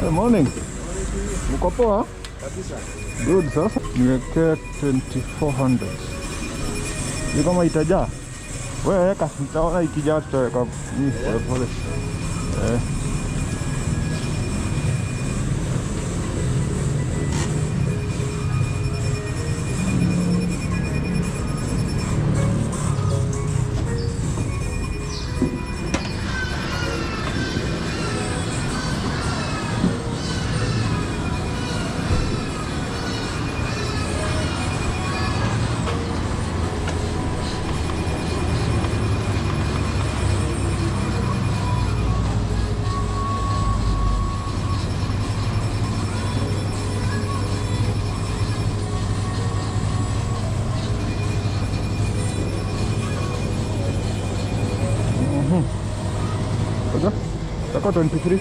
Good morning. Mko poa? Kabisa. Good, sasa niwekee 2400. Ni kama itajaa. Wewe weka, nitaona ikijaa tutaweka pole pole. Tako 23.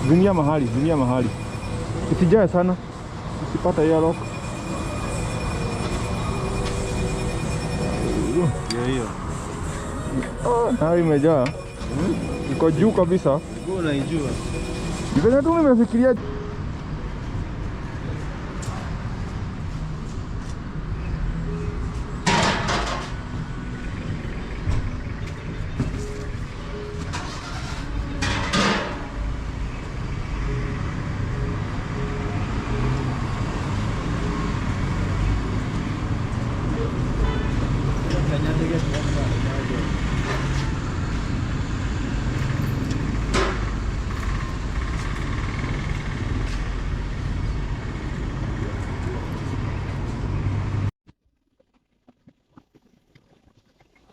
Zimia mahali. Isijae sana. Usipata hiyo. Hiyo. Na imejaa. Iko juu kabisa. Wewe unaijua. Ndio tu nimefikiria.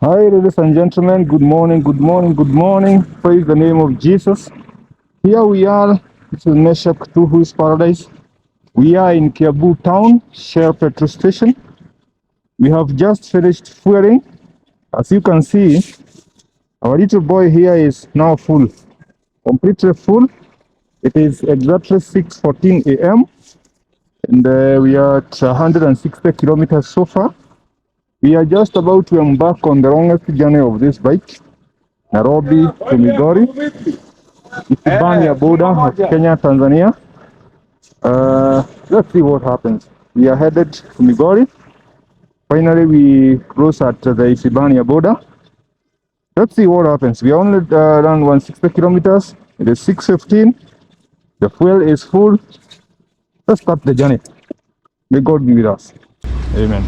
Hi ladies and gentlemen, good morning. Praise the name of Jesus. Here we are, this is Meshach to Who's Paradise. We are in Kiabu town, Shell petrol station. We have just finished fueling. As you can see, our little boy here is now full, completely full. It is exactly 6:14 a.m. and we are at 160 kilometers so far. We are just about to embark on the longest journey of this bike, Nairobi to Migori, Isibania border of Kenya, Tanzania. Let's see what happens. We are headed to Migori. Finally, we close at the Isebania border. Let's see what happens. We are only done 160 kilometers. It is 6:15. The fuel is full. Let's start the journey. May God be with us. Amen.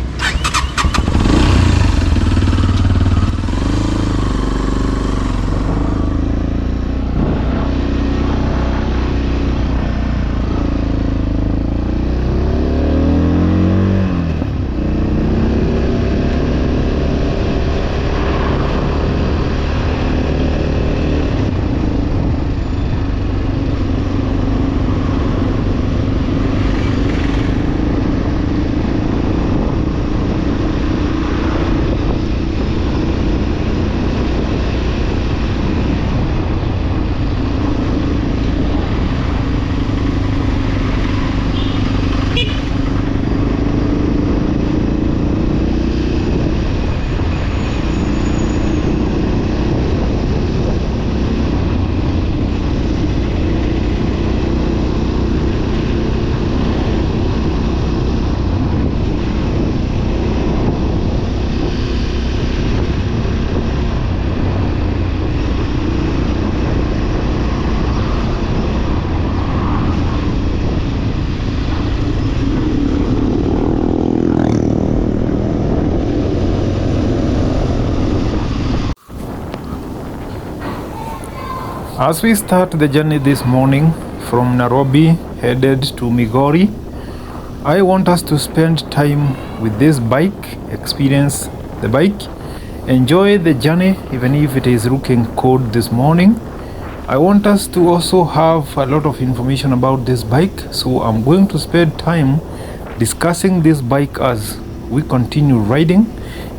As we start the journey this morning from Nairobi headed to Migori, I want us to spend time with this bike, experience the bike, enjoy the journey even if it is looking cold this morning. I want us to also have a lot of information about this bike, so I'm going to spend time discussing this bike as we continue riding.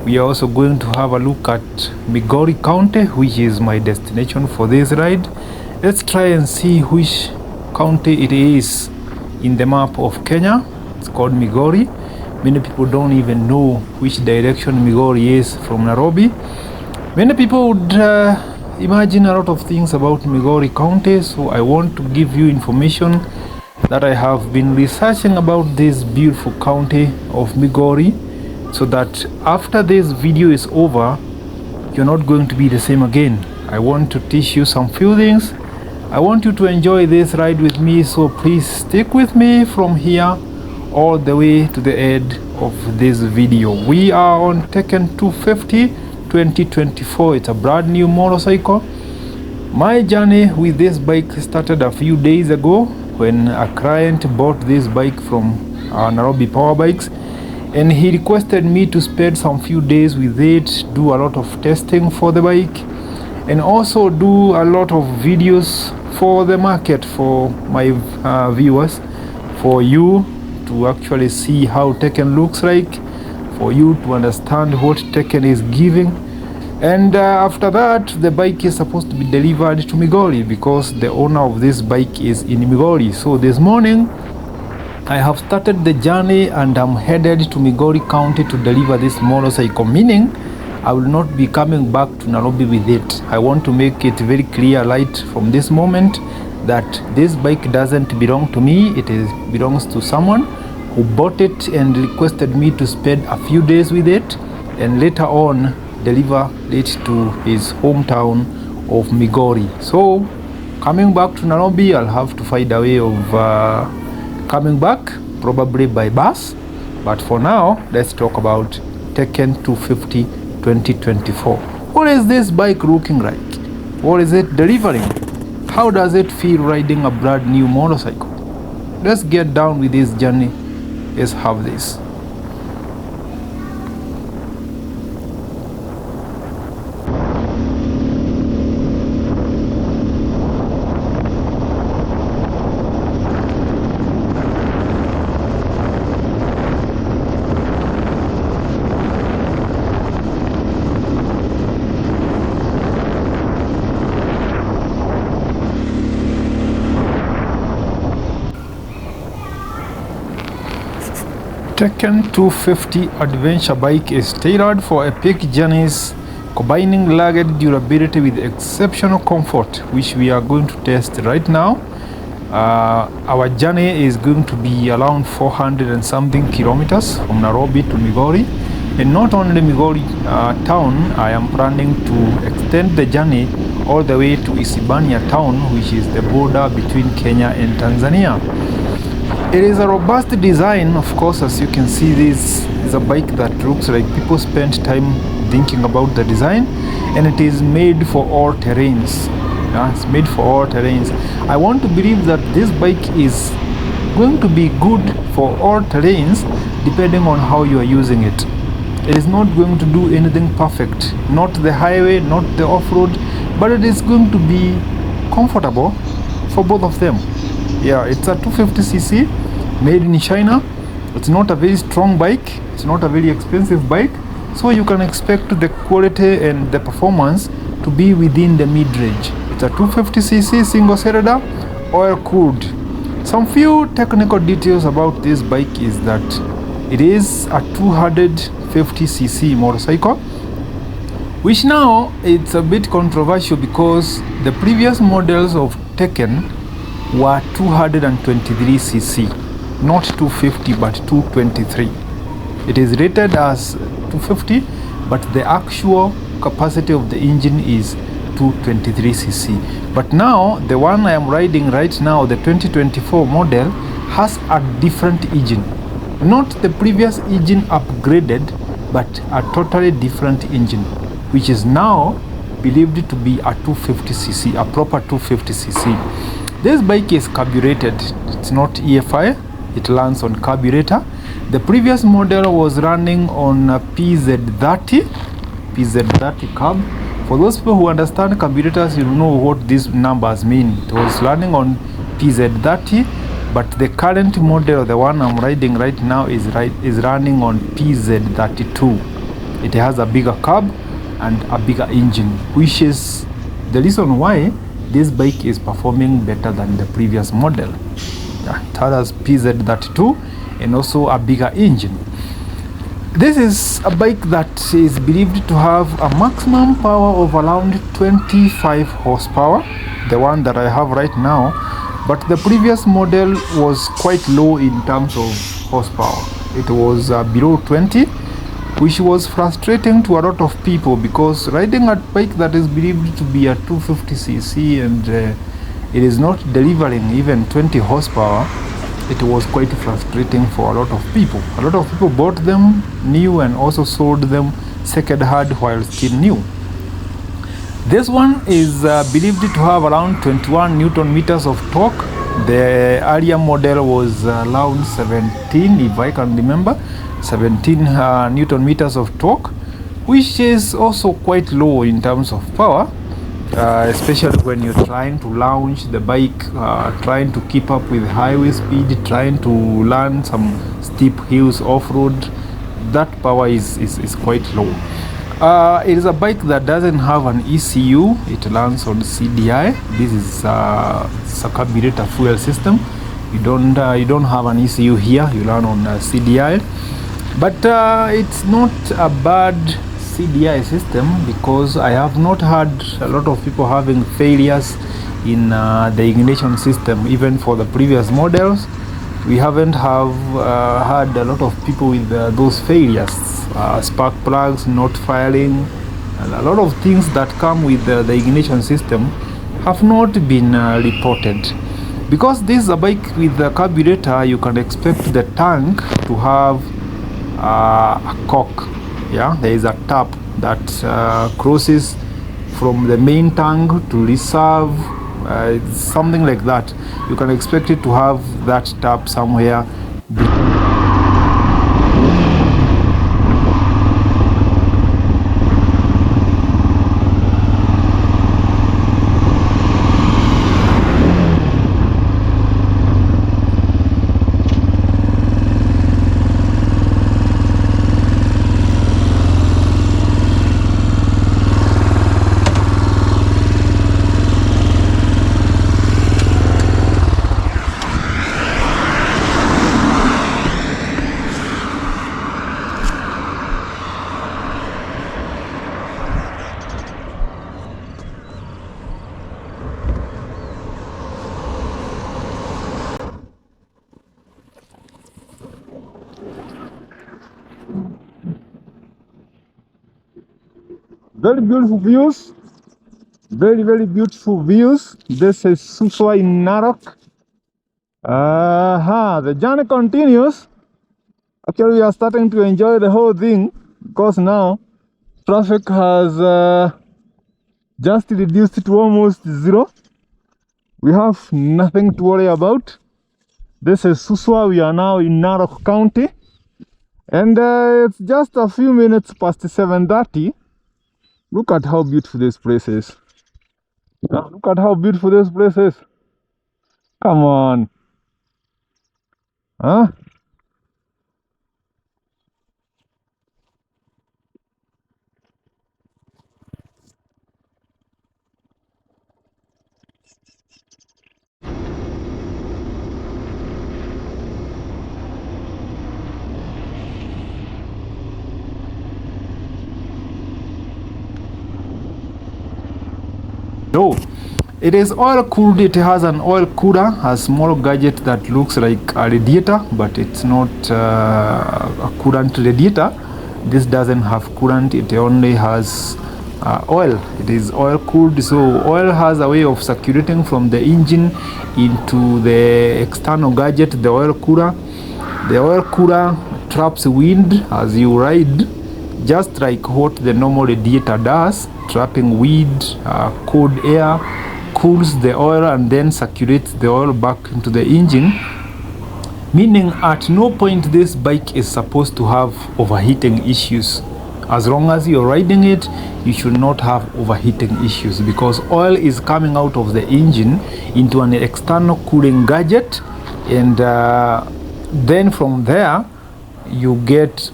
We are also going to have a look at Migori County, which is my destination for this ride. Let's try and see which county it is in the map of Kenya. It's called Migori. Many people don't even know which direction Migori is from Nairobi. Many people would imagine a lot of things about Migori County, so I want to give you information that I have been researching about this beautiful county of Migori, so that after this video is over, you're not going to be the same again. I want to teach you some few things. I want you to enjoy this ride with me, so please stick with me from here all the way to the end of this video. We are on Tekken 250 2024. It's a brand new motorcycle. My journey with this bike started a few days ago when a client bought this bike from Nairobi Power Bikes, and he requested me to spend some few days with it, do a lot of testing for the bike, and also do a lot of videos for the market, for my viewers, for you to actually see how Tekken looks like, for you to understand what Tekken is giving. And after that, the bike is supposed to be delivered to Migori because the owner of this bike is in Migori. So this morning I have started the journey and I'm headed to Migori County to deliver this motorcycle, meaning I will not be coming back to Nairobi with it. I want to make it very clear light from this moment that this bike doesn't belong to me. It belongs to someone who bought it and requested me to spend a few days with it and later on deliver it to his hometown of Migori. So coming back to Nairobi, I'll have to find a way of coming back, probably by bus. But for now, let's talk about Tekken 250 2024. What is this bike looking like? What is it delivering? How does it feel riding a brand new motorcycle? Let's get down with this journey. Let's have this. Tekken 250 adventure bike is tailored for epic journeys, combining rugged durability with exceptional comfort, which we are going to test right now. Our journey is going to be around 400 and something kilometers from Nairobi to Migori, and not only Migori town, I am planning to extend the journey all the way to Isebania town, which is the border between Kenya and Tanzania. It is a robust design, of course. As you can see, this is a bike that looks like people spent time thinking about the design, and it is made for all terrains. It's made for all terrains. I want to believe that this bike is going to be good for all terrains depending on how you are using it. It is not going to do anything perfect, not the highway, not the off-road, but it is going to be comfortable for both of them. Yeah, it's a 250cc made in China. It's not a very strong bike, it's not a very expensive bike, so you can expect the quality and the performance to be within the mid-range. It's a 250cc single cylinder, oil cooled. Some few technical details about this bike is that it is a 250cc motorcycle, which now it's a bit controversial because the previous models of Tekken were 223cc, not 250 but 223. It is rated as 250, but the actual capacity of the engine is 223cc. But now the one I am riding right now, the 2024 model, has a different engine, not the previous engine upgraded, but a totally different engine, which is now believed to be a 250cc, a proper 250cc. This bike is carbureted, it's not EFI, it runs on carburetor. The previous model was running on a PZ30 carb. For those people who understand carburetors, you know what these numbers mean. It was running on PZ30, but the current model, the one I'm riding right now, is running on PZ32. It has a bigger carb and a bigger engine, which is the reason why this bike is performing better than the previous model. It has PZ32 and also a bigger engine. This is a bike that is believed to have a maximum power of around 25 horsepower, the one that I have right now, but the previous model was quite low in terms of horsepower. It was below 20, which was frustrating to a lot of people, because riding a bike that is believed to be a 250cc and it is not delivering even 20 horsepower, it was quite frustrating for a lot of people. A lot of people bought them new and also sold them second hand while still new. This one is believed to have around 21 Newton meters of torque. The earlier model was around 17, if I can remember, 17 Newton meters of torque, which is also quite low in terms of power. Especially when you're trying to launch the bike, trying to keep up with highway speed, trying to learn some steep hills off-road, that power is quite low. It is a bike that doesn't have an ECU. It runs on CDI. This is a carburetor fuel system. You don't have an ECU here. You run on CDI, but it's not a bad CDI system, because I have not had a lot of people having failures in the ignition system. Even for the previous models, we haven't had a lot of people with those failures, spark plugs not firing, and a lot of things that come with the ignition system have not been reported. Because this is a bike with a carburetor, you can expect the tank to have a cock. Yeah, there is a tap that crosses from the main tank to reserve, something like that. You can expect it to have that tap somewhere. Very beautiful views. Very beautiful views. This is Suswa in Narok. The journey continues. Actually, we are starting to enjoy the whole thing, because now traffic has just reduced to almost zero. We have nothing to worry about. This is Suswa. We are now in Narok County, and it's just a few minutes past 7:30. Look at how beautiful this place is. Look at how beautiful this place is. Come on. Huh? No, it is oil cooled. It has an oil cooler, a small gadget that looks like a radiator, but it's not a coolant radiator. This doesn't have coolant, it only has oil. It is oil cooled, so oil has a way of circulating from the engine into the external gadget, the oil cooler. The oil cooler traps wind as you ride, just like what the normal radiator does, trapping wind, cold air, cools the oil and then circulates the oil back into the engine, meaning at no point this bike is supposed to have overheating issues. As long as you're riding it, you should not have overheating issues, because oil is coming out of the engine into an external cooling gadget, and then from there you get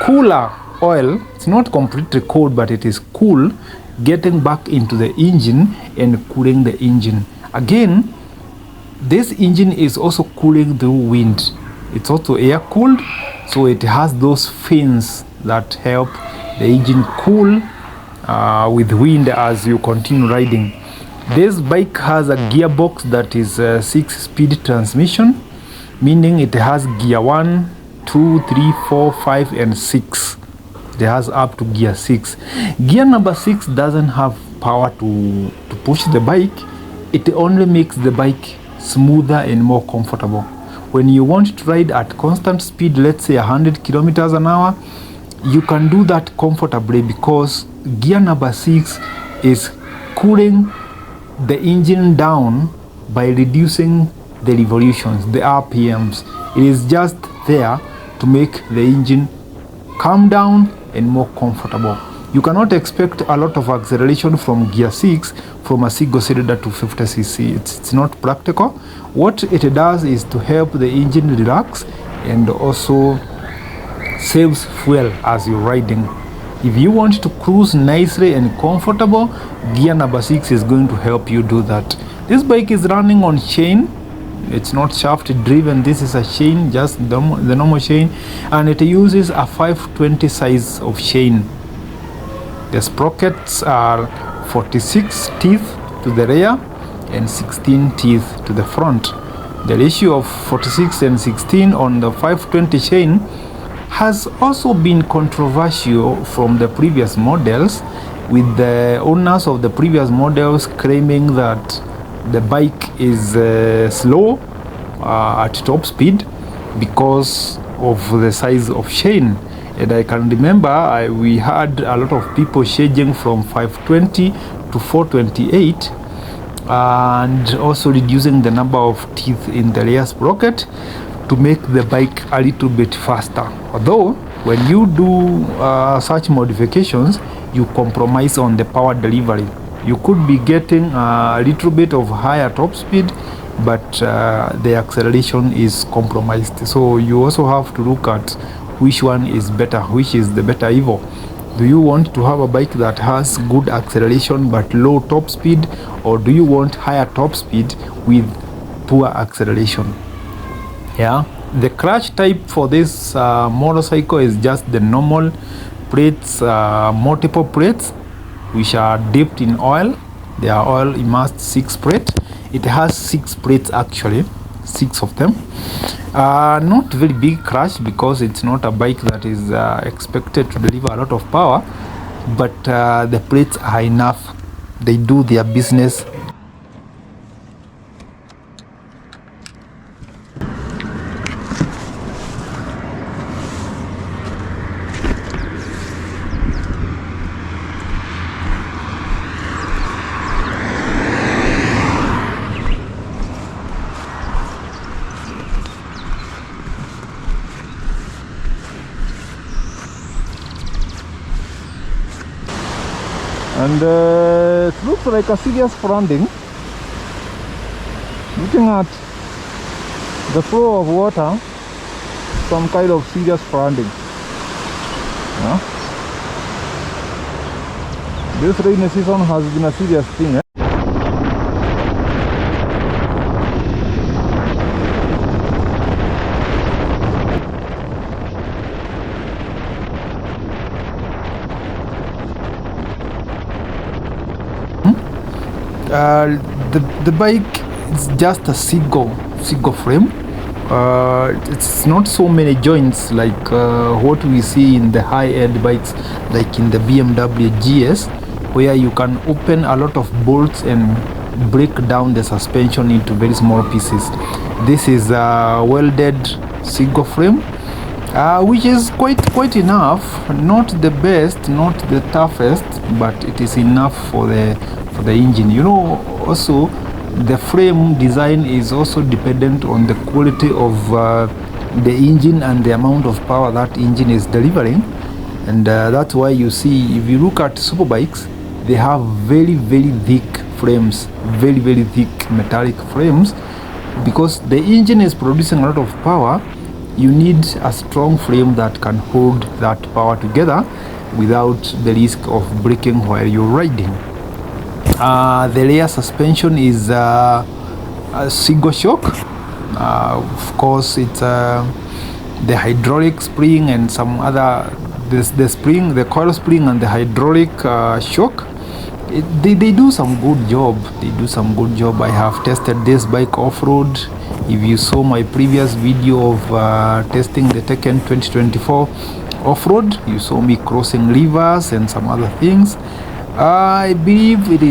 cooler oil. It's not completely cold, but it is cool, getting back into the engine and cooling the engine. Again, this engine is also cooling the wind. It's also air cooled, so it has those fins that help the engine cool with wind as you continue riding. This bike has a gearbox that is a 6-speed transmission, meaning it has gear 1, 2, 3, 4, 5 and 6. It has up to gear 6. Gear number 6 doesn't have power to push the bike. It only makes the bike smoother and more comfortable. When you want to ride at constant speed, let's say 100 kilometers an hour, you can do that comfortably because gear number 6 is cooling the engine down by reducing the revolutions, the RPMs. It is just there to make the engine calm down and more comfortable. You cannot expect a lot of acceleration from gear 6 from a single cylinder 250cc. It's not practical. What it does is to help the engine relax and also saves fuel as you're riding. If you want to cruise nicely and comfortable, gear number 6 is going to help you do that. This bike is running on chain. It's not shaft driven. This is a chain, just the normal chain, and it uses a 520 size of chain. The sprockets are 46 teeth to the rear and 16 teeth to the front. The ratio of 46 and 16 on the 520 chain has also been controversial from the previous models, with the owners of the previous models claiming that the bike is slow at top speed because of the size of chain. And I can remember we had a lot of people changing from 520 to 428 and also reducing the number of teeth in the rear sprocket to make the bike a little bit faster. Although when you do such modifications, you compromise on the power delivery. You could be getting a little bit of higher top speed, but the acceleration is compromised. So you also have to look at which one is better, which is the better evil. Do you want to have a bike that has good acceleration but low top speed, or do you want higher top speed with poor acceleration? Yeah, the clutch type for this motorcycle is just the normal plates, multiple plates, which are dipped in oil. They are oil immersed 6 plates. It has 6 plates actually, 6 of them. Not very big clutch because it's not a bike that is expected to deliver a lot of power, but the plates are enough. They do their business. And it looks like a serious flooding. Looking at the flow of water, some kind of serious flooding. Yeah. This rainy season has been a serious thing. Eh? The bike is just a single frame. It's not so many joints like what we see in the high-end bikes, like in the BMW GS, where you can open a lot of bolts and break down the suspension into very small pieces. This is a welded single frame, which is quite enough. Not the best, not the toughest, but it is enough for the engine. You know, also the frame design is also dependent on the quality of the engine and the amount of power that engine is delivering. And that's why you see, if you look at super bikes, they have very thick frames, very thick metallic frames, because the engine is producing a lot of power. You need a strong frame that can hold that power together without the risk of breaking while you're riding. The rear suspension is a single shock. Of course, it's the hydraulic spring and some other, the spring, the coil spring and the hydraulic shock. They do some good job. I have tested this bike off-road. If you saw my previous video of testing the Tekken 2024 off-road, you saw me crossing rivers and some other things. I believe it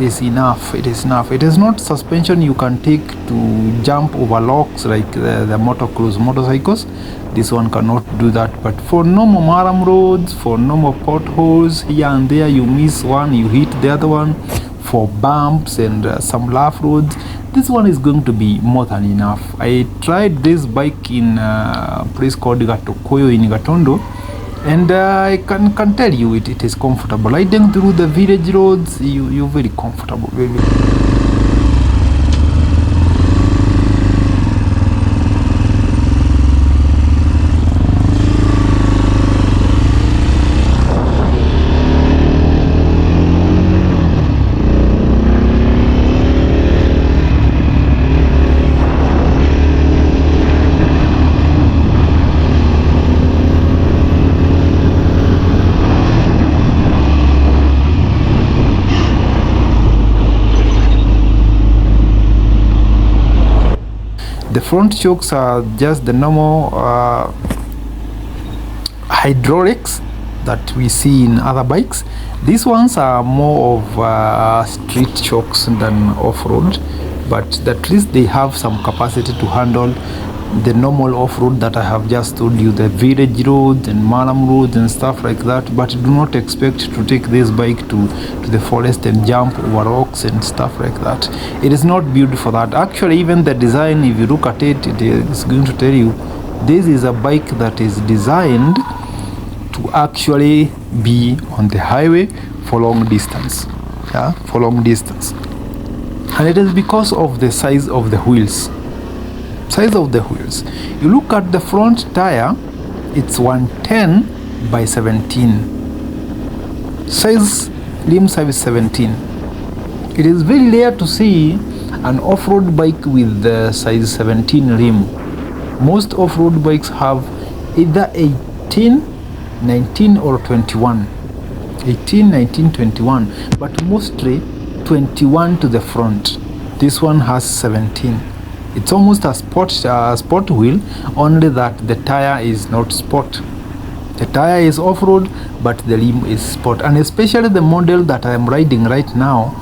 is enough. It is not suspension you can take to jump over locks like the motocross motorcycles. This one cannot do that. But for normal maram roads, for normal potholes, here and there you miss one, you hit the other one. For bumps and some rough roads, this one is going to be more than enough. I tried this bike in a place called Gatokoyo in Gatondo, and I can tell you it is comfortable. Riding through the village roads, you're very comfortable. The front shocks are just the normal hydraulics that we see in other bikes. These ones are more of street shocks than off-road, but at least they have some capacity to handle the normal off-road that I have just told you, the village roads and malam roads and stuff like that. But do not expect to take this bike to the forest and jump over rocks and stuff like that. It is not built for that. Actually, even the design, if you look at it, it is going to tell you this is a bike that is designed to actually be on the highway for long distance. Yeah, for long distance. And it is because of the size of the wheels. You look at the front tire, it's 110 by 17. Rim size 17. It is very rare to see an off-road bike with the size 17 rim. Most off-road bikes have either 18, 19 or 21. 18, 19, 21, but mostly 21 to the front. This one has 17. It's almost a sport wheel, only that the tire is not sport. The tire is off-road, but the rim is sport. And especially the model that I am riding right now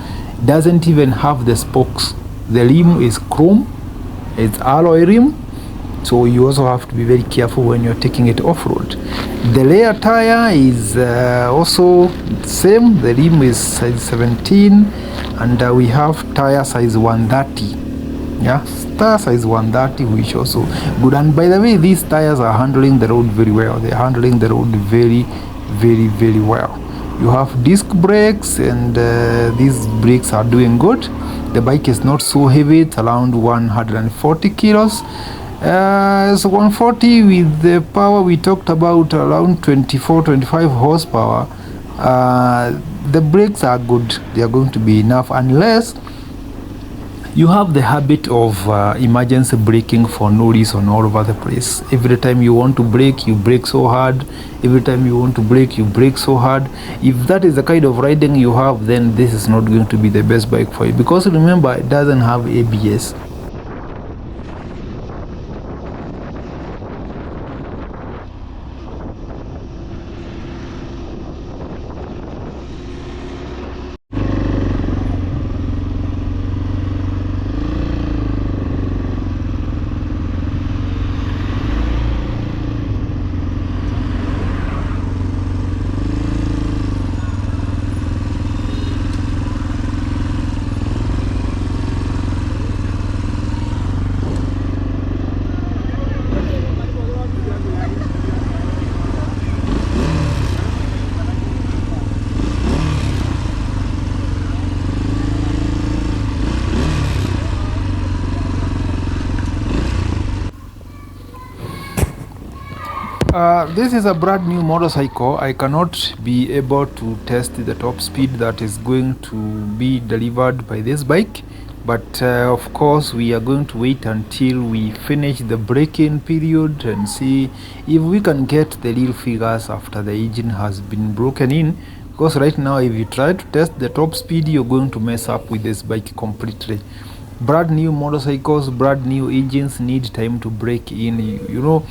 doesn't even have the spokes. The rim is chrome, it's alloy rim, so you also have to be very careful when you're taking it off-road. The rear tire is also same. The rim is size 17, and we have tire size 130. Yeah, tire size 130, which also good. And by the way, these tires are handling the road very well. They're handling the road very, very, very well. You have disc brakes, and these brakes are doing good. The bike is not so heavy. It's around 140 kilos. So 140 with the power we talked about, around 24-25 horsepower. The brakes are good. They are going to be enough, unless you have the habit of emergency braking for no reason all over the place. Every time you want to brake, you brake so hard. Every time you want to brake, you brake so hard. If that is the kind of riding you have, then this is not going to be the best bike for you, because remember, it doesn't have ABS. This is a brand new motorcycle. I cannot be able to test the top speed that is going to be delivered by this bike, but of course we are going to wait until we finish the break-in period and see if we can get the real figures after the engine has been broken in, because right now if you try to test the top speed, you're going to mess up with this bike completely. Brand new motorcycles, brand new engines need time to break in. You know,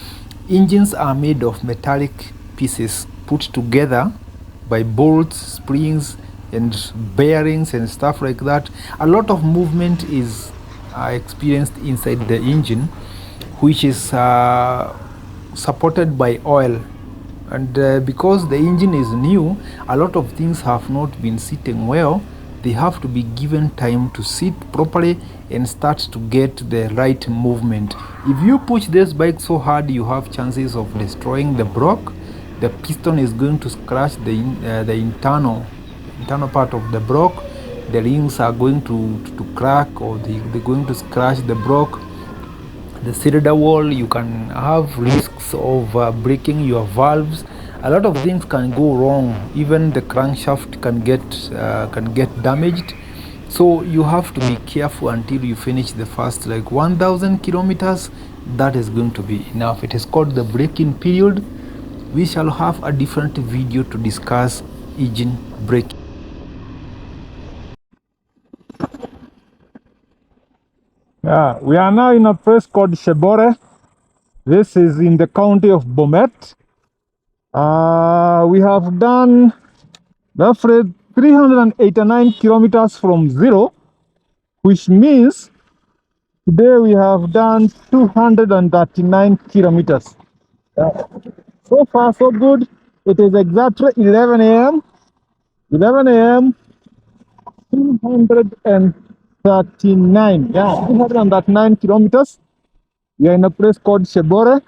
engines are made of metallic pieces put together by bolts, springs, and bearings and stuff like that. A lot of movement is experienced inside the engine, which is supported by oil. And because the engine is new, a lot of things have not been sitting well. They have to be given time to sit properly and start to get the right movement. If you push this bike so hard, you have chances of destroying the block. The piston is going to scratch the internal part of the block. The rings are going to crack, or they're going to scratch the block. The cylinder wall, you can have risks of breaking your valves. A lot of things can go wrong. Even the crankshaft can get damaged. So you have to be careful until you finish the first like 1,000 kilometers. That is going to be enough. It is called the break-in period. We shall have a different video to discuss engine braking. Yeah, we are now in a place called Shebore. This is in the county of Bomet. We have done roughly 389 kilometers from zero, which means today we have done 239 kilometers. So far, so good. It is exactly 11 a.m. 11 a.m. 239. Yeah, 239 kilometers. We are in a place called Shebore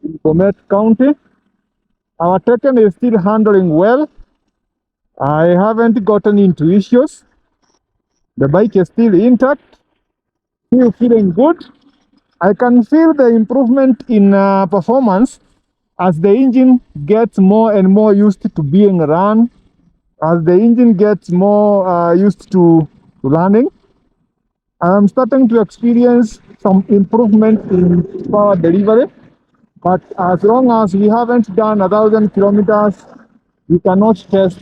in Bomet County. Our Tekken is still handling well. I haven't gotten into issues. The bike is still intact. Still feeling good. I can feel the improvement in performance as the engine gets more and more used to being run. As the engine gets more used to running, I'm starting to experience some improvement in power delivery. But as long as we haven't done 1,000 kilometers, we cannot test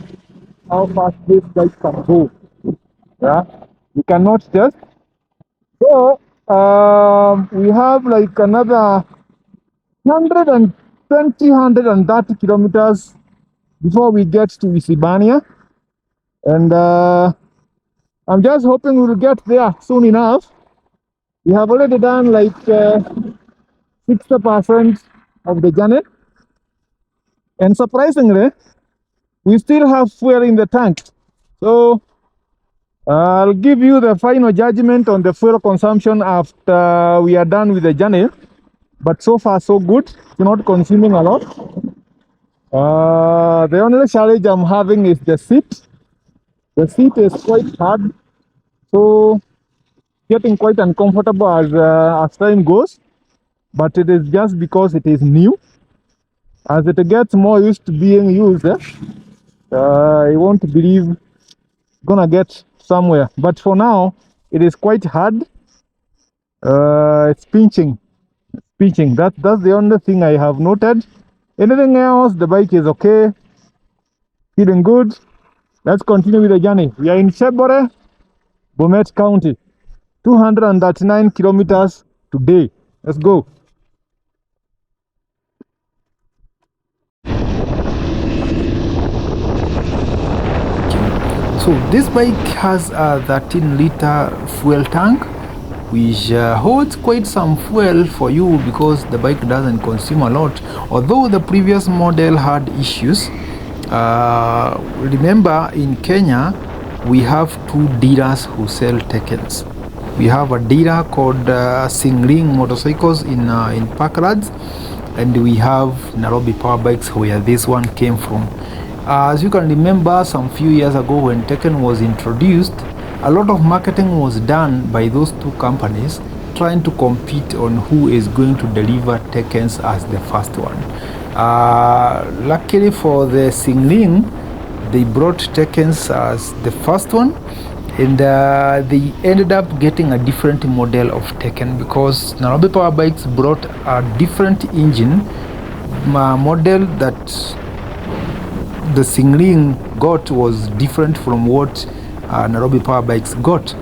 how fast this bike can go. Yeah, we cannot test. So we have like another 130 kilometers before we get to Isibania, and I'm just hoping we'll get there soon enough. We have already done like 60% of the journey, and surprisingly, we still have fuel in the tank. So I'll give you the final judgment on the fuel consumption after we are done with the journey. But so far, so good. It's not consuming a lot. The only challenge I'm having is the seat. The seat is quite hard, so getting quite uncomfortable as time goes. But it is just because it is new. As it gets more used to being used, I won't believe it's gonna get somewhere. But for now, it is quite hard. It's pinching. That's the only thing I have noted. Anything else, the bike is okay, feeling good. Let's continue with the journey. We are in Shebore, Bomet County, 239 kilometers today. Let's go. So this bike has a 13-liter fuel tank, which holds quite some fuel for you because the bike doesn't consume a lot. Although the previous model had issues, remember in Kenya we have two dealers who sell Tekkens. We have a dealer called Singling Motorcycles in Parklands, and we have Nairobi Power Bikes, where this one came from. As you can remember, some few years ago when Tekken was introduced, a lot of marketing was done by those two companies trying to compete on who is going to deliver Tekkens as the first one. Luckily for the Singling, they brought Tekkens as the first one, and they ended up getting a different model of Tekken because Nairobi Power Bikes brought a different engine model that the Singling got was different from what Nairobi Power Bikes got.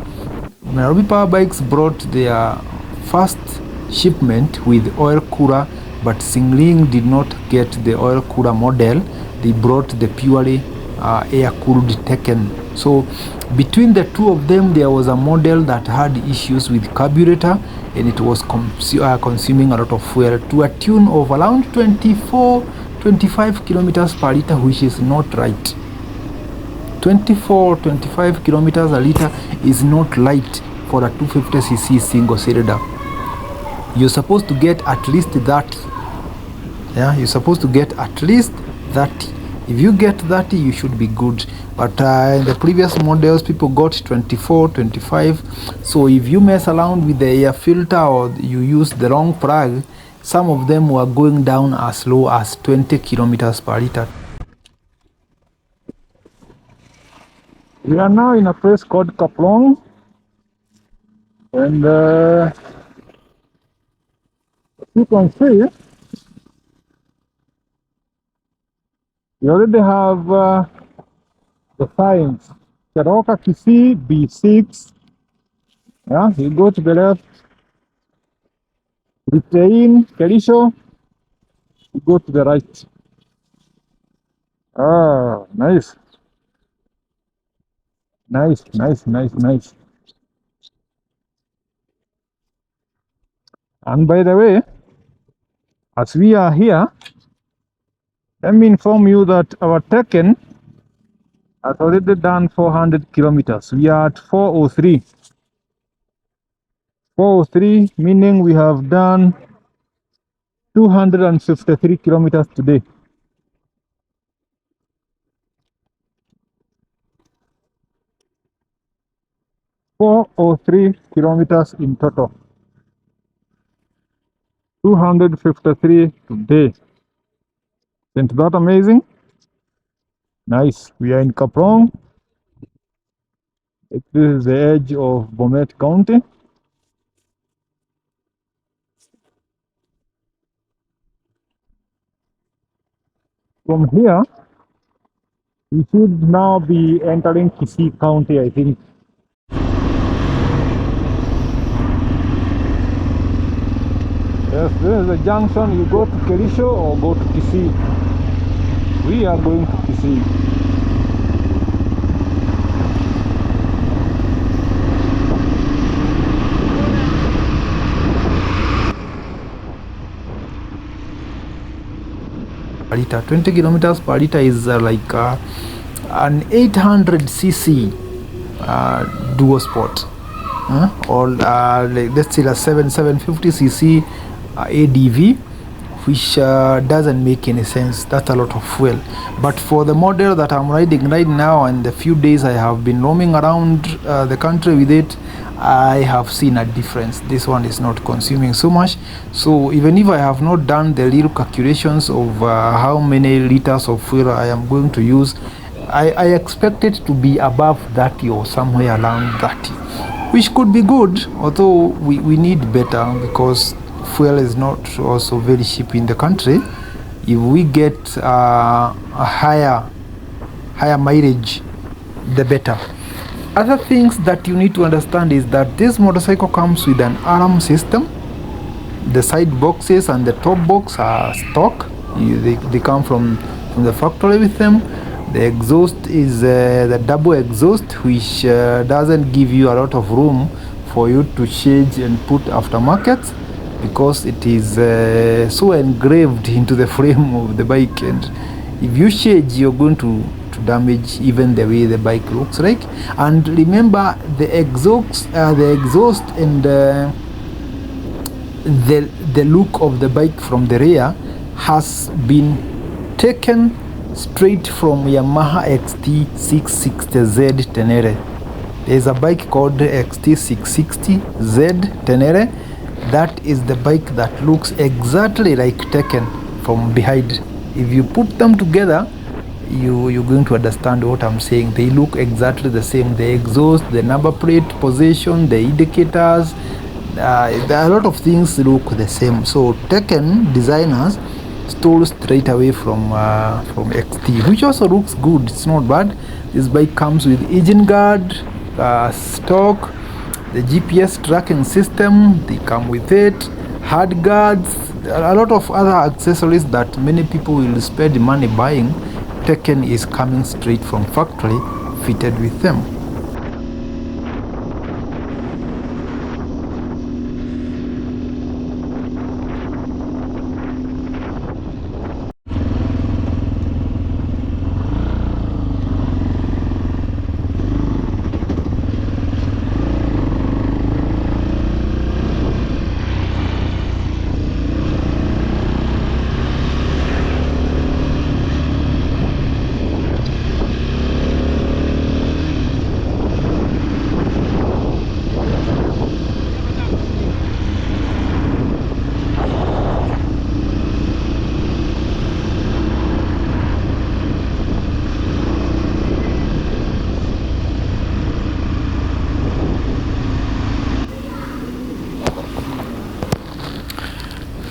Nairobi Power Bikes brought their first shipment with oil cooler, but Singling did not get the oil cooler model. They brought the purely air-cooled Tekken. So between the two of them, there was a model that had issues with carburetor, and it was consuming a lot of fuel to a tune of around 24-25 kilometers per liter, which is not right. 24-25 kilometers a liter is not light for a 250cc single cylinder. You're supposed to get at least 30. Yeah, you're supposed to get at least 30. If you get 30, you should be good. But in the previous models, people got 24, 25. So if you mess around with the air filter or you use the wrong plug, some of them were going down as low as 20 kilometers per liter. We are now in a place called Kaplong, and you can see we already have the signs. Keroka Kisii B6. Yeah, you go to the left. Drivetrain Kerisho. You go to the right. Ah, nice. Nice. And by the way, as we are here, let me inform you that our Tekken has already done 400 kilometers. We are at 403. 403, meaning we have done 253 kilometers today. (403 kilometers in total. 253 today. Isn't that amazing? Nice. We are in Kaprong. This is the edge of Bomet County. From here, we should now be entering Kisii County, I think. Yes, this is the junction. You go to Kerisho or go to Kisii. We are going to Kisii. Per liter, 20 kilometers per liter is like an 800cc dual sport, or let's say a 750cc ADV, which doesn't make any sense. That's a lot of fuel. But for the model that I'm riding right now, and the few days I have been roaming around the country with it, I have seen a difference. This one is not consuming so much. So even if I have not done the real calculations of how many liters of fuel I am going to use, I expect it to be above 30 or somewhere around 30, which could be good, although we need better, because fuel is not also very cheap in the country. If we get a higher mileage, the better. Other things that you need to understand is that this motorcycle comes with an alarm system. The side boxes and the top box are stock. They come from the factory with them. The exhaust is the double exhaust, which doesn't give you a lot of room for you to change and put aftermarket, because it is so engraved into the frame of the bike, and if you change, you're going to damage even the way the bike looks like. And remember, the exhaust and the look of the bike from the rear has been taken straight from Yamaha XT660Z Tenere. There's a bike called XT660Z Tenere. That is the bike that looks exactly like Tekken from behind. If you put them together, you're going to understand what I'm saying. They look exactly the same. The exhaust, the number plate position, the indicators, there are a lot of things look the same. So Tekken designers stole straight away from XT, which also looks good. It's not bad. This bike comes with engine guard, stock, the GPS tracking system. They come with it, hard guards, a lot of other accessories that many people will spend money buying. Tekken is coming straight from factory, fitted with them.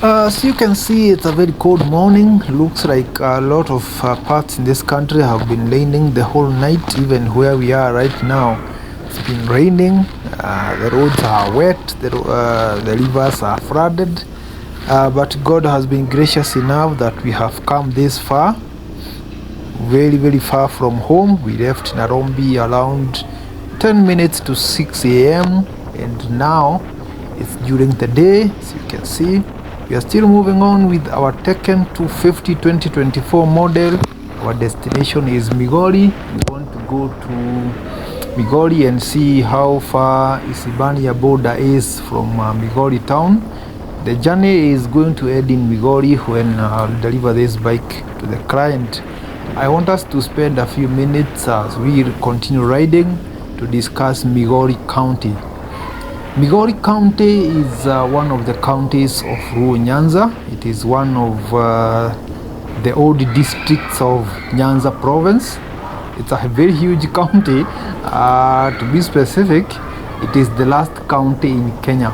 As you can see, it's a very cold morning. Looks like a lot of parts in this country have been raining the whole night. Even where we are right now, it's been raining. The roads are wet, the rivers are flooded, but God has been gracious enough that we have come this far, very far from home. We left Nairobi around 10 minutes to 6 a.m. and now it's during the day. As you can see, we are still moving on with our Tekken 250 2024 model. Our destination is Migori. We want to go to Migori and see how far Isebania border is from Migori town. The journey is going to end in Migori when I'll deliver this bike to the client. I want us to spend a few minutes as we continue riding to discuss Migori County. Migori County is one of the counties of Luo Nyanza. It is one of the old districts of Nyanza province. It's a very huge county. To be specific, it is the last county in Kenya.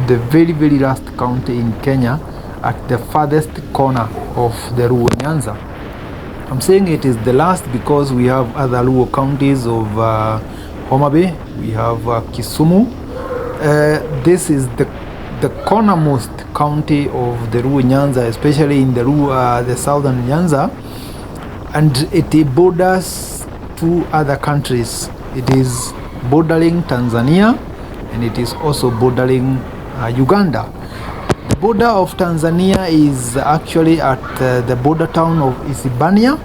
The very last county in Kenya at the farthest corner of the Luo Nyanza. I'm saying it is the last because we have other Luo counties of Homa Bay, we have Kisumu. This is the cornermost county of the Luo Nyanza, especially in the southern Nyanza, and it borders two other countries. It is bordering Tanzania and it is also bordering Uganda. The border of Tanzania is actually at the border town of Isebania.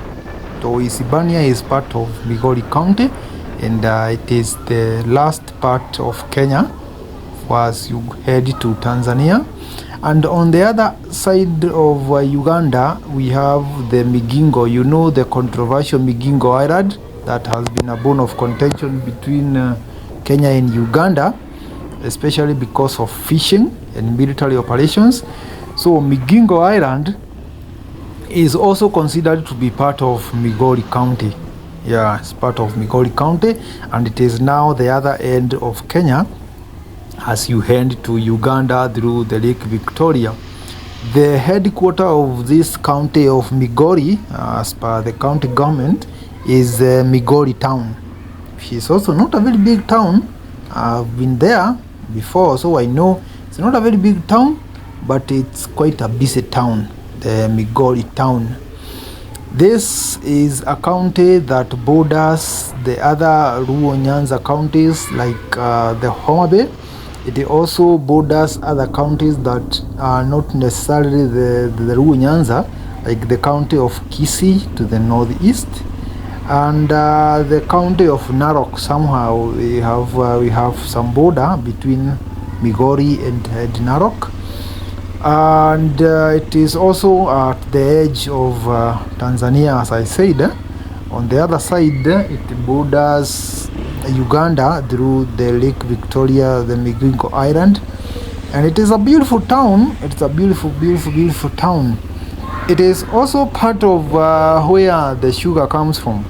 So Isebania is part of Migori County, and it is the last part of Kenya as you head to Tanzania. And on the other side of Uganda, we have the Migingo. You know, the controversial Migingo Island that has been a bone of contention between Kenya and Uganda, especially because of fishing and military operations. So Migingo Island is also considered to be part of Migori County. Yeah, it's part of Migori County, and it is now the other end of Kenya as you head to Uganda through the Lake Victoria. The headquarters of this county of Migori, as per the county government, is Migori town. It's also not a very big town. I've been there before, so I know it's not a very big town, but it's quite a busy town, the Migori town. This is a county that borders the other Luo Nyanza counties like the Homa Bay. It also borders other counties that are not necessarily the Luo Nyanza, like the county of Kisii to the northeast, and the county of Narok. Somehow we have some border between Migori and Narok, and it is also at the edge of Tanzania, as I said. On the other side, it borders Uganda through the Lake Victoria, the Migingo Island, and it is a beautiful town. It's a beautiful town. It is also part of where the sugar comes from.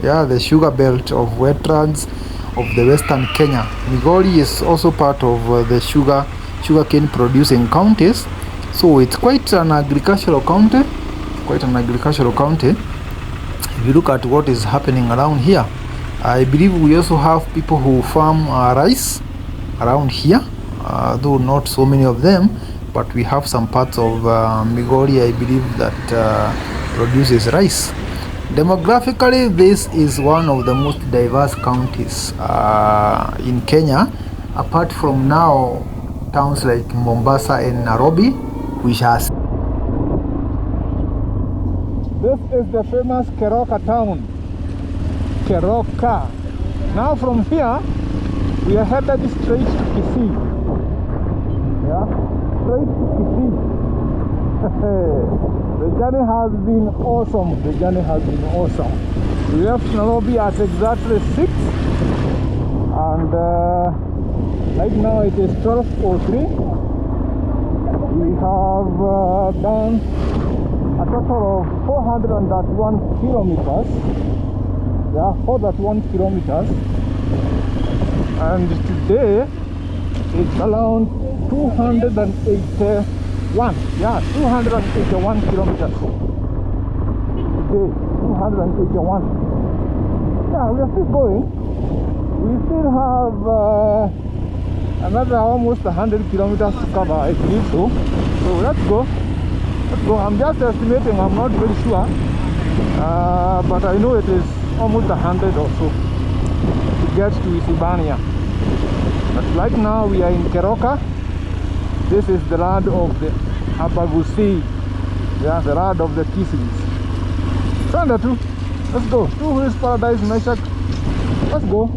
Yeah, the sugar belt of wetlands of the western Kenya. Migori is also part of the sugarcane producing counties. So it's quite an agricultural county. If you look at what is happening around here, I believe we also have people who farm rice around here, though not so many of them, but we have some parts of Migori, I believe, that produces rice. Demographically, this is one of the most diverse counties in Kenya, apart from now towns like Mombasa and Nairobi, which has. This is the famous Keroka town. Keroka. Now from here, we are headed straight to Kisii. Yeah, straight to Kisii. The journey has been awesome. We left Nairobi at exactly 6, and right now it is 12:03. We have done a total of 401 kilometers. Yeah, 401 kilometers. And today it's around 281. Yeah, 281 kilometers. Today, 281. Yeah, we are still going. We still have another almost 100 kilometers to cover, I believe so. So let's go. I'm just estimating, I'm not very sure, but I know it is almost 100 or so to get to Isebania. But right now we are in Keroka. This is the land of the Abagusi. Yeah, the land of the Kisis. Thunder too. Let's go. Two Wheels Paradise Meshach. Let's go.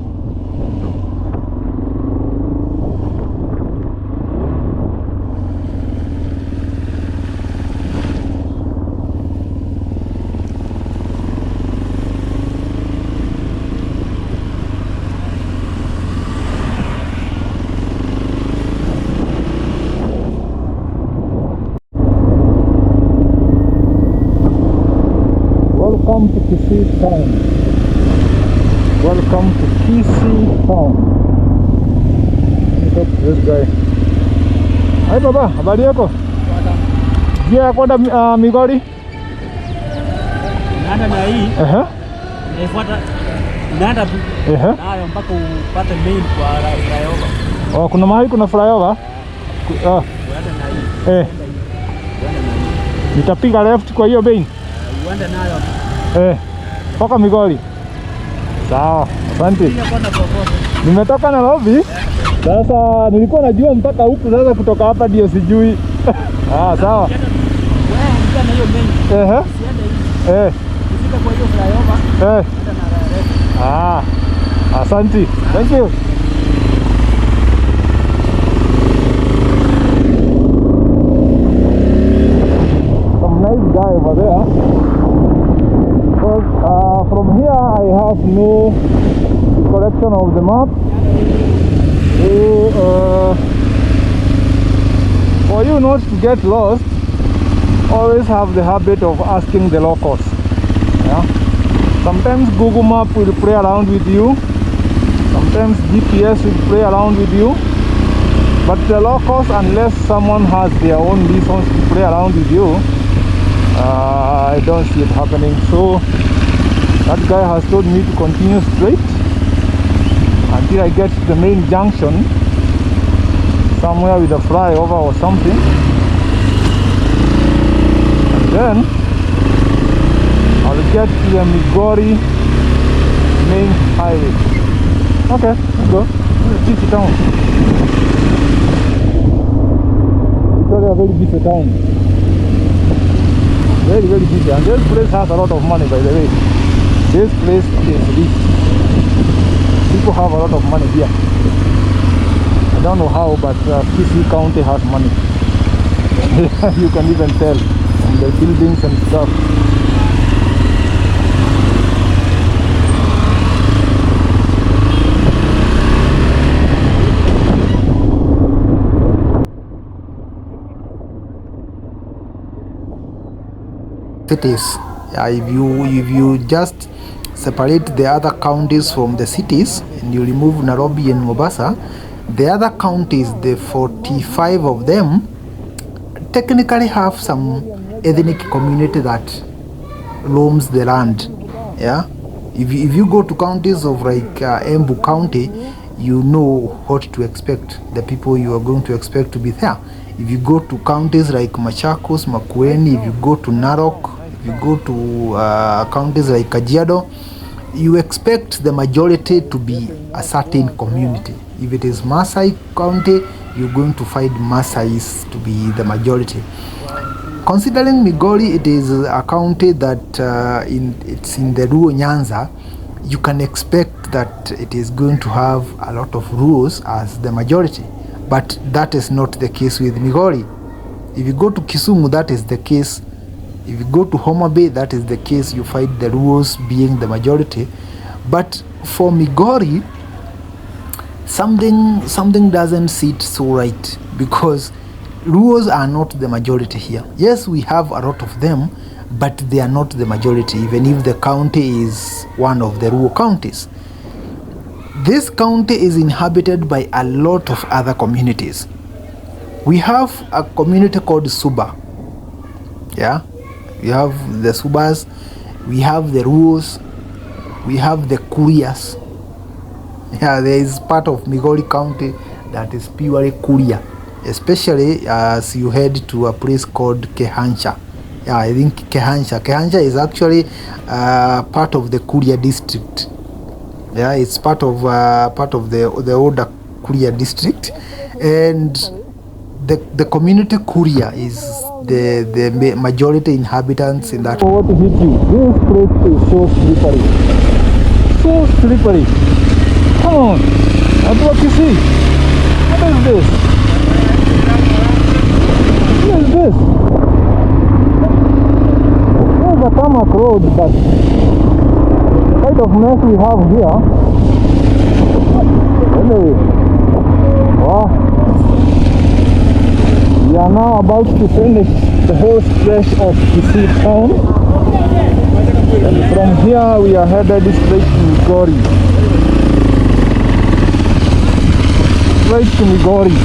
Welcome to Kisii town. Welcome to Kisii town. Look at this guy. Hi baba, habari yako? Njia kwenda Migori? Unaenda na hii. Naifuata. Unaenda tu. Nayo mpaka upate main kwa flyover. Oh, kuna mahali kuna flyover? Unaenda na hii. Nitapiga left kwa hiyo main. Uende nayo. Toka Migori. Sawa, asante. Nimetoka Nairobi. Sasa nilikuwa najua mpaka huku, sasa kutoka hapa ndio sijui. Sawa. Wewe unataka na hiyo main. Siende hivi. Ukifika kwa hiyo flyover. Unaenda na left. Asante. Thank you. Some nice guy over there. From here I have no recollection of the map. So for you not to get lost, always have the habit of asking the locals. Yeah? Sometimes Google Map will play around with you. Sometimes GPS will play around with you. But the locals, unless someone has their own reasons to play around with you, I don't see it happening. So that guy has told me to continue straight until I get to the main junction, somewhere with a flyover or something, and then I'll get to the Migori main highway. Okay, let's go. This is busy town. It's already a very busy town. Very, very busy. And this place has a lot of money, by the way. This place is rich. People have a lot of money here. I don't know how, but Kisii County has money. You can even tell from the buildings and stuff. cities. If you just separate the other counties from the cities and you remove Nairobi and Mombasa, the other counties, the 45 of them, technically have some ethnic community that roams the land. Yeah, if you go to counties of like Embu County, you know what to expect, the people you are going to expect to be there. If you go to counties like Machakos, Makueni, if you go to Narok, if you go to counties like Kajiado, you expect the majority to be a certain community. If it is Maasai County, you're going to find Maasais to be the majority. Considering Migori, it is a county that it's in the Luo Nyanza, you can expect that it is going to have a lot of Luos as the majority. But that is not the case with Migori. If you go to Kisumu, that is the case. If you go to Homa Bay, that is the case. You find the Luos being the majority. But for Migori, something doesn't sit so right, because Luos are not the majority here. Yes, we have a lot of them, but they are not the majority, even if the county is one of the Luo counties. This county is inhabited by a lot of other communities. We have a community called Suba. Yeah, we have the Subas, we have the Luos, we have the Kurias. Yeah, there is part of Migori County that is purely Kuria, especially as you head to a place called Kehansha. Yeah, I think Kehansha is actually part of the Kuria district. Yeah, it's part of the older Kuria district, and the community Kuria is the majority inhabitants in that. What hit you? This place is so slippery. So slippery. Come on. What do you see? What is this? What is this? There's a tarmac road, but the kind of mess we have here. Anyway. Wow. We are now about to finish the whole stretch of Kisii town, and from here we are headed straight to Migori. Straight to Migori.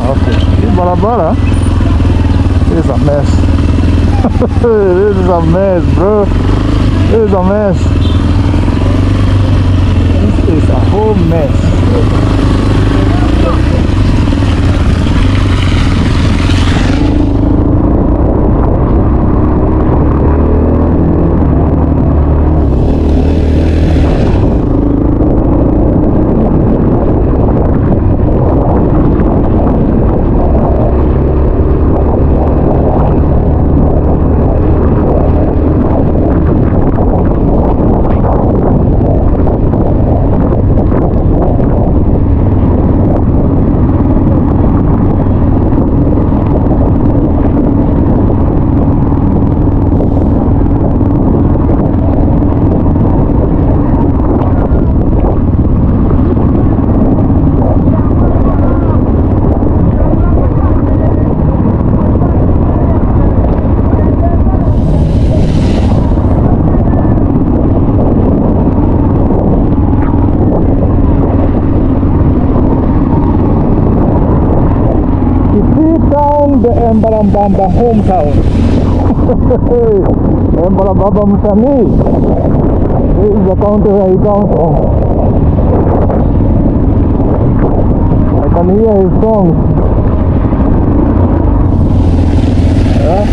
Okay, this barabara is a mess. This is a mess, bro. This is a mess. This is a whole mess. The Embalambamba hometown. Embalambamba Msanii. This is the county where he comes from. I can hear his songs. Yeah.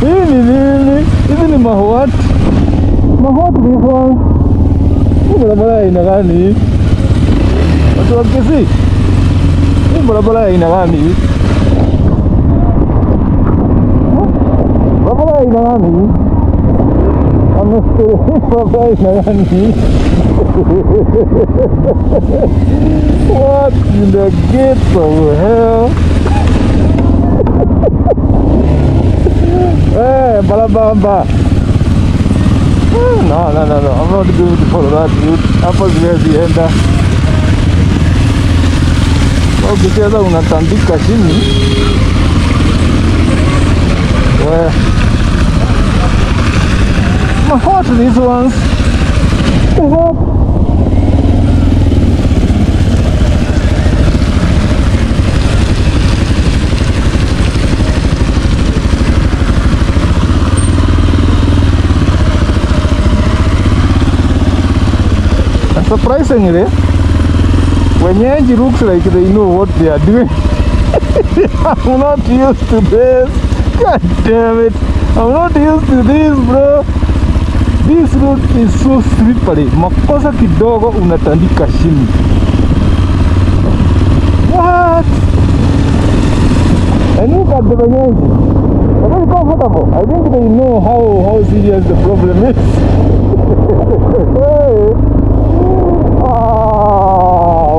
Hizi ni mahuat before. Hii barabara aina gani? Watu wa Kisii. Hii barabara aina gani? Barabara aina gani? What in the gates of hell? Hey, Balabamba. No, I'm not going to follow that route. Hapa siwezi enda. Ukicheza unatandika chini. What are these ones? What? And surprisingly, wenyeji looks like they know what they are doing. I'm not used to this. God damn it. I'm not used to this, bro. This route is so slippery. Makosa kidogo unatandika chini. What? And look at the wenyeji. They're very comfortable. I think they know how serious the problem is.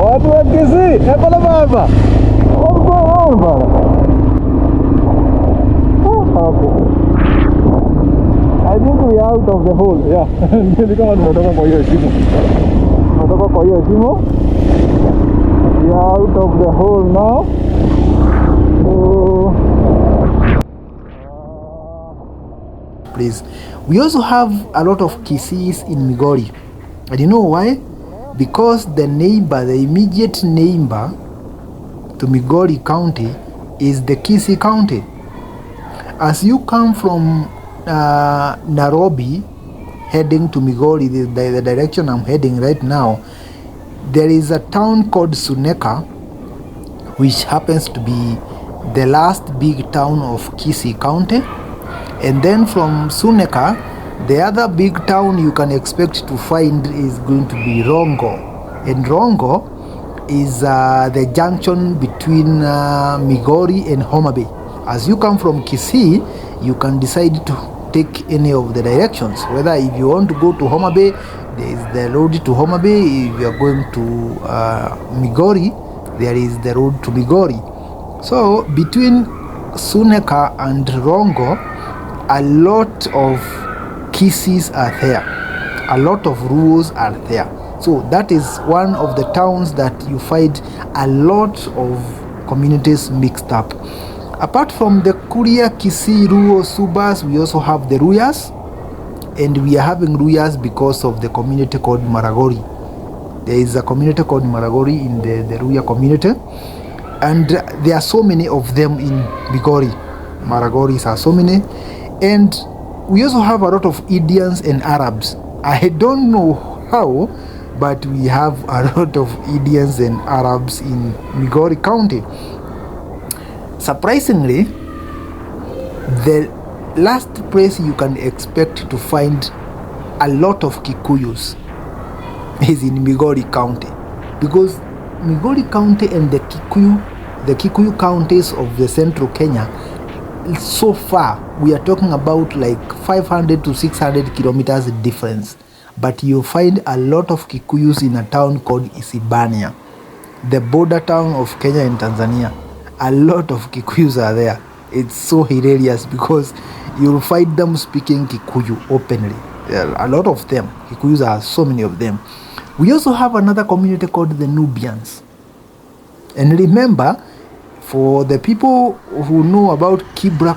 Watu wa Kisii, hapana baba. What's going on, baba? I think we are out of the hole. Yeah. Ni kama tumetoka kwa hiyo shimo. Tumetoka kwa hiyo shimo. We are out of the hole now. Please. We also have a lot of Kisiis in Migori. And you know why? Because the immediate neighbor to Migori County is the Kisii County. As you come from Nairobi heading to Migori, the direction I'm heading right now, there is a town called Suneka, which happens to be the last big town of Kisii County. And then from Suneka, the other big town you can expect to find is going to be Rongo. And Rongo is the junction between Migori and Homa Bay. As you come from Kisii, you can decide to take any of the directions. Whether if you want to go to Homa Bay, there is the road to Homa Bay. If you are going to Migori, there is the road to Migori. So between Suneka and Rongo, a lot of Kisiis are there. A lot of rules are there. So that is one of the towns that you find a lot of communities mixed up. Apart from the Kuria, Kisii, Luo, Subas, we also have the Ruyas. And we are having Ruyas because of the community called Maragori. There is a community called Maragori in the Ruya community. And there are so many of them in Migori. Maragoris are so many. And we also have a lot of Indians and Arabs. I don't know how, but we have a lot of Indians and Arabs in Migori County. Surprisingly, the last place you can expect to find a lot of Kikuyus is in Migori County, because Migori County and the Kikuyu counties of the central Kenya, so far we are talking about like 500 to 600 kilometers difference, but you find a lot of Kikuyus in a town called Isebania, the border town of Kenya and Tanzania. A lot of Kikuyus are there. It's so hilarious because you'll find them speaking Kikuyu openly. A lot of them. Kikuyus are so many of them. We also have another community called the Nubians. And remember, for the people who know about Kibra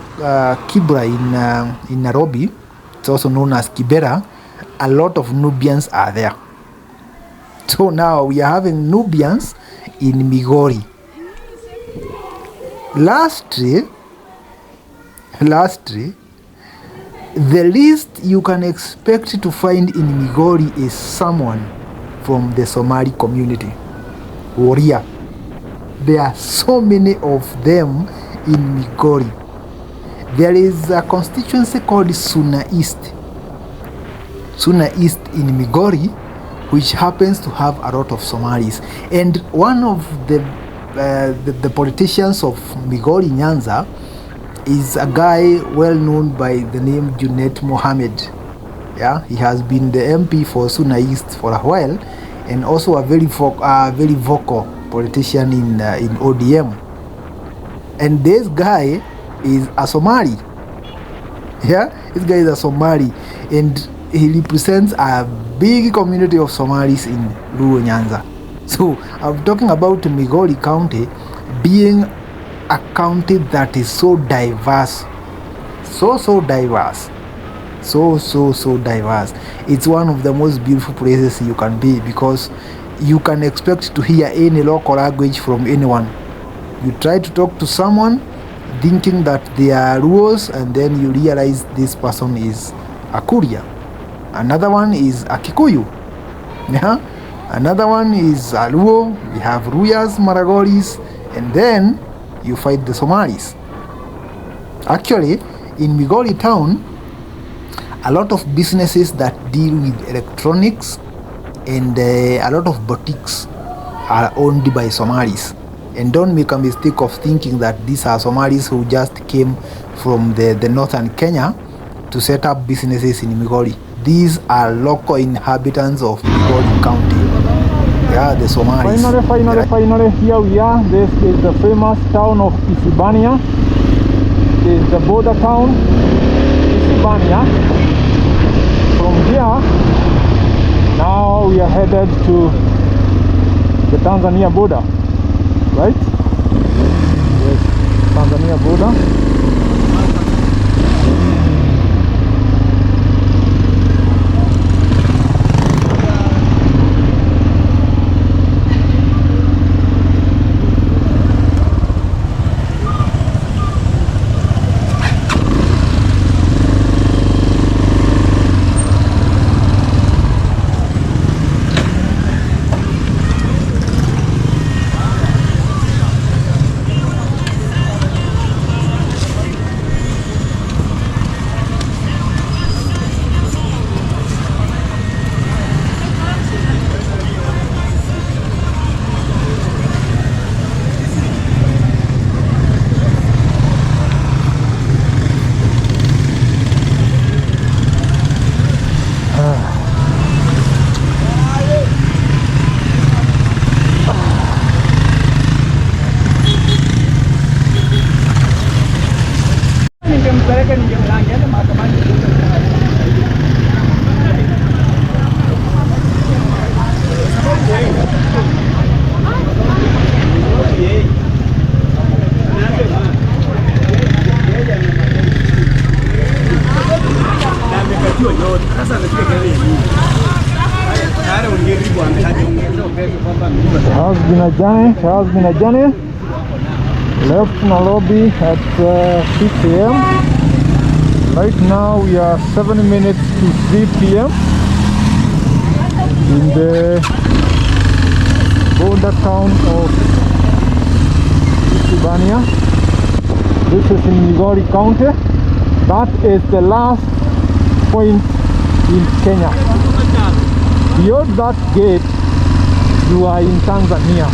in Nairobi, it's also known as Kibera, a lot of Nubians are there. So now we are having Nubians in Migori. Lastly, the least you can expect to find in Migori is someone from the Somali community, Warrior. There are so many of them in Migori. There is a constituency called Suna East in Migori, which happens to have a lot of Somalis. And one of the politicians of Migori Nyanza is a guy well known by the name Junet Mohammed. Yeah, he has been the MP for Suna East for a while, and also a very vocal politician in ODM. And this guy is a Somali. Yeah, this guy is a Somali, and he represents a big community of Somalis in Luo Nyanza. So I'm talking about Migori County being a county that is so diverse, so diverse, so diverse. It's one of the most beautiful places you can be, because you can expect to hear any local language from anyone. You try to talk to someone thinking that they are Luos, and then you realize this person is a Kuria. Another one is a Kikuyu. Yeah? Another one is a Luo. We have Ruyas, Maragoris, and then you find the Somalis. Actually, in Migori town, a lot of businesses that deal with electronics and a lot of boutiques are owned by Somalis. And don't make a mistake of thinking that these are Somalis who just came from the northern Kenya to set up businesses in Migori. These are local inhabitants of Migori County. Yeah, the Somalis. Finally, here we are. This is the famous town of Isebania. This is the border town, Isebania. From here, now we are headed to the Tanzania border. Right? Yes, Tanzania border. It has been a journey. Left Nairobi at 6 a.m. Right now we are 7 minutes to 3 p.m. in the border town of Isebania. This is in Migori County. That is the last point in Kenya. Beyond that gate, you are in Tanzania.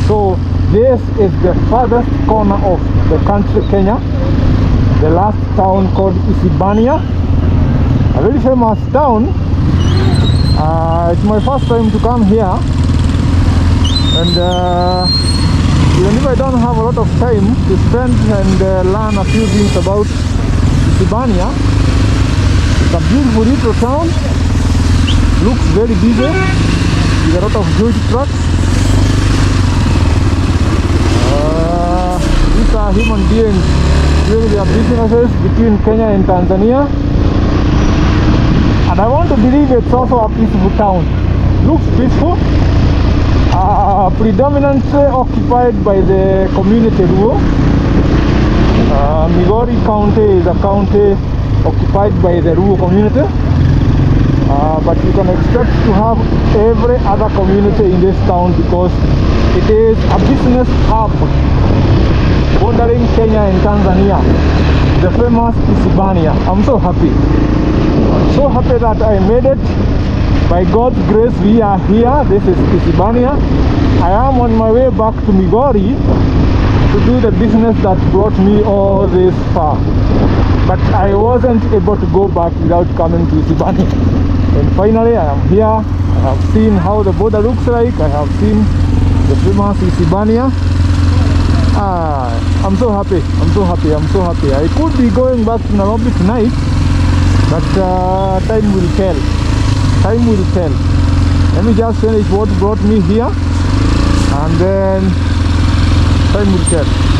So this is the farthest corner of the country, Kenya. The last town called Isebania, a very famous town. It's my first time to come here, and even if I don't have a lot of time to spend and learn a few things about Isebania, it's a beautiful little town. Looks very busy with a lot of huge trucks. These are human beings doing their businesses between Kenya and Tanzania. And I want to believe it's also a peaceful town. Looks peaceful. Predominantly occupied by the community rule. Migori County is a county occupied by the rural community. But you can expect to have every other community in this town because it is a business hub bordering Kenya and Tanzania, the famous Isebania. I'm so happy. I'm so happy that I made it. By God's grace, we are here. This is Isebania. I am on my way back to Migori, to do the business that brought me all this far. But I wasn't able to go back without coming to Isebania. And finally I am here. I have seen how the border looks like. I have seen the famous Isebania. I'm so happy. I'm so happy. I'm so happy. I could be going back to Nairobi tonight, but time will tell. Time will tell. Let me just finish what brought me here, and then time will tell.